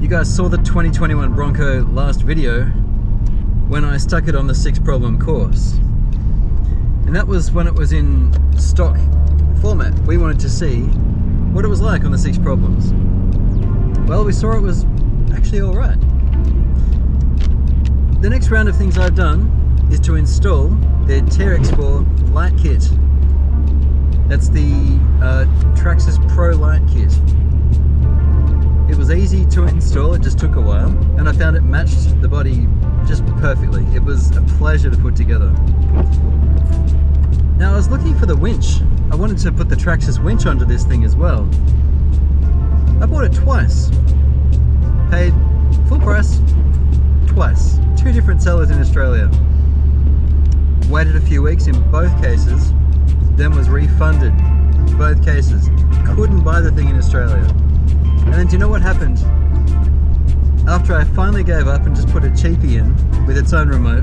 You guys saw the 2021 Bronco last video when I stuck it on the 6 problem course. And that was when it was in stock format. We wanted to see what it was like on the 6 problems. Well, we saw it was actually alright. The next round of things I've done is to install the TRX4 light kit. That's the Traxxas Pro light kit. It was easy to install, it just took a while, and I found it matched the body just perfectly. It was a pleasure to put together. Now I was looking for the winch. I wanted to put the Traxxas winch onto this thing as well. I bought it twice. Paid full price twice. 2 different sellers in Australia. Waited a few weeks in both cases, then was refunded in both cases. Couldn't buy the thing in Australia. And then do you know what happened? After I finally gave up and just put a cheapie in with its own remote,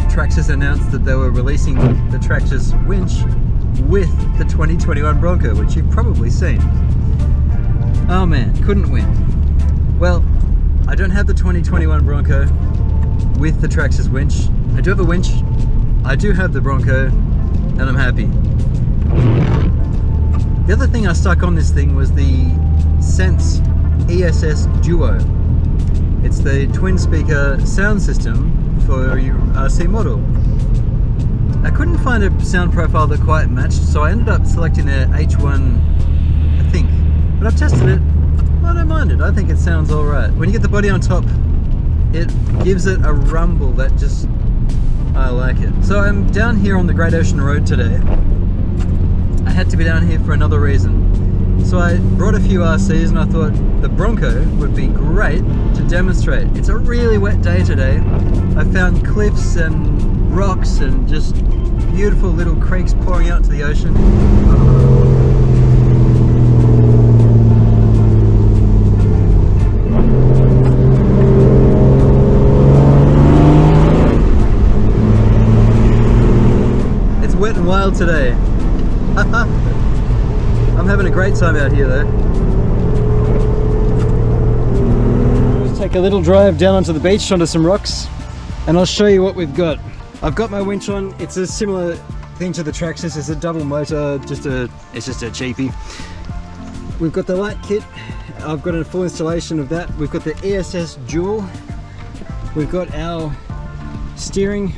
Traxxas announced that they were releasing the Traxxas winch with the 2021 Bronco, which you've probably seen. Oh man, couldn't win. Well, I don't have the 2021 Bronco with the Traxxas winch. I do have a winch, I do have the Bronco, and I'm happy. The other thing I stuck on this thing was the Sense ESS-Dual. It's the twin speaker sound system for your RC model. I couldn't find a sound profile that quite matched, so I ended up selecting the H1, I think. But I've tested it, I don't mind it. I think it sounds alright. When you get the body on top, it gives it a rumble that just, I like it. So I'm down here on the Great Ocean Road today. I had to be down here for another reason. So I brought a few RCs and I thought the Bronco would be great to demonstrate. It's a really wet day today. I found cliffs and rocks and just beautiful little creeks pouring out to the ocean. It's wet and wild today. I'm having a great time out here though. Let's take a little drive down onto the beach, onto some rocks, and I'll show you what we've got. I've got my winch on. It's a similar thing to the Traxxas. It's a double motor, it's just a cheapie. We've got the light kit. I've got a full installation of that. We've got the ESS-Dual. We've got our steering,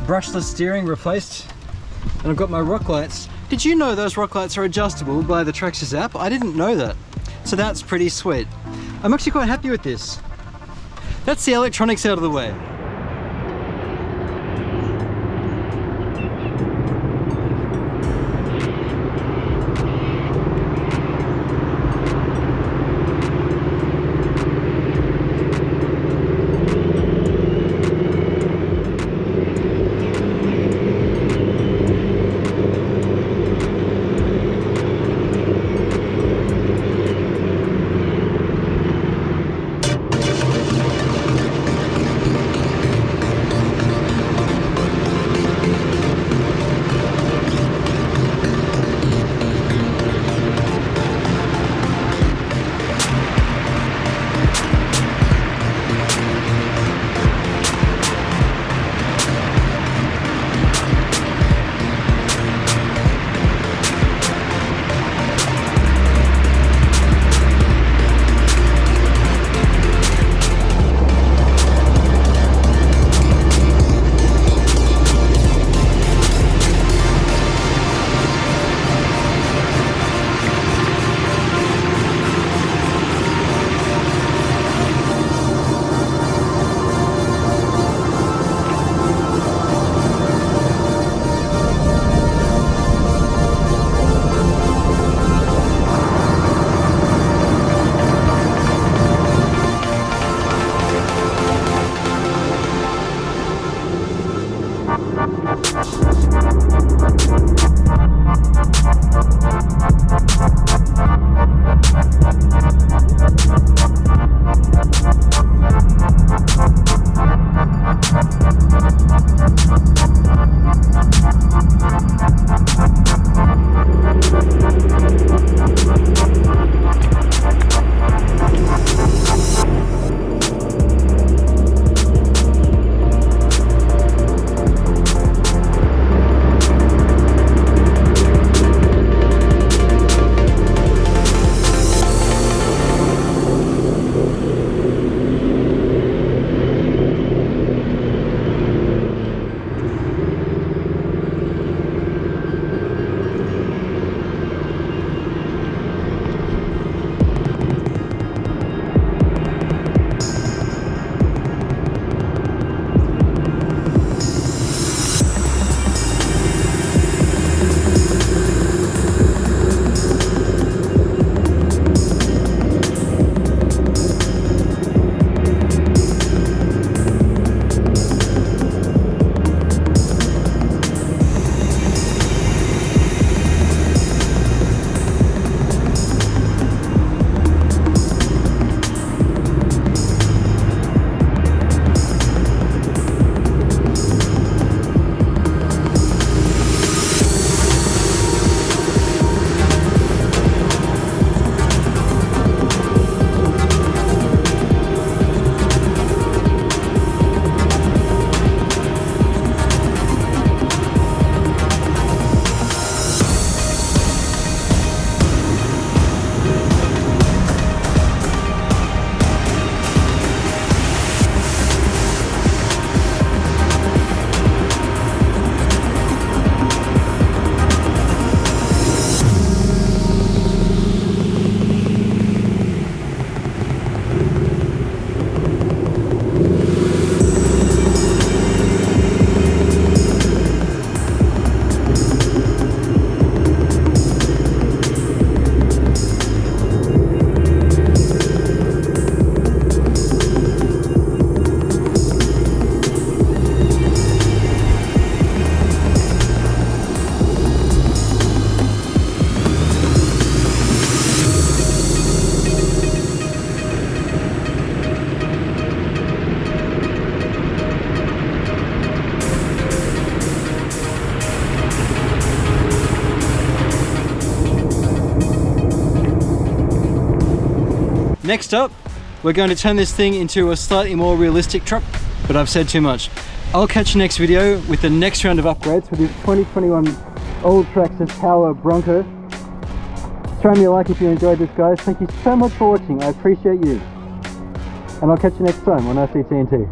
brushless steering replaced. And I've got my rock lights. Did you know those rock lights are adjustable by the Traxxas app? I didn't know that. So that's pretty sweet. I'm actually quite happy with this. That's the electronics out of the way. Next up, we're going to turn this thing into a slightly more realistic truck, but I've said too much. I'll catch you next video with the next round of upgrades for this 2021 old Traxxas Power Bronco. Throw me a like if you enjoyed this, guys. Thank you so much for watching. I appreciate you. And I'll catch you next time on RC-TNT.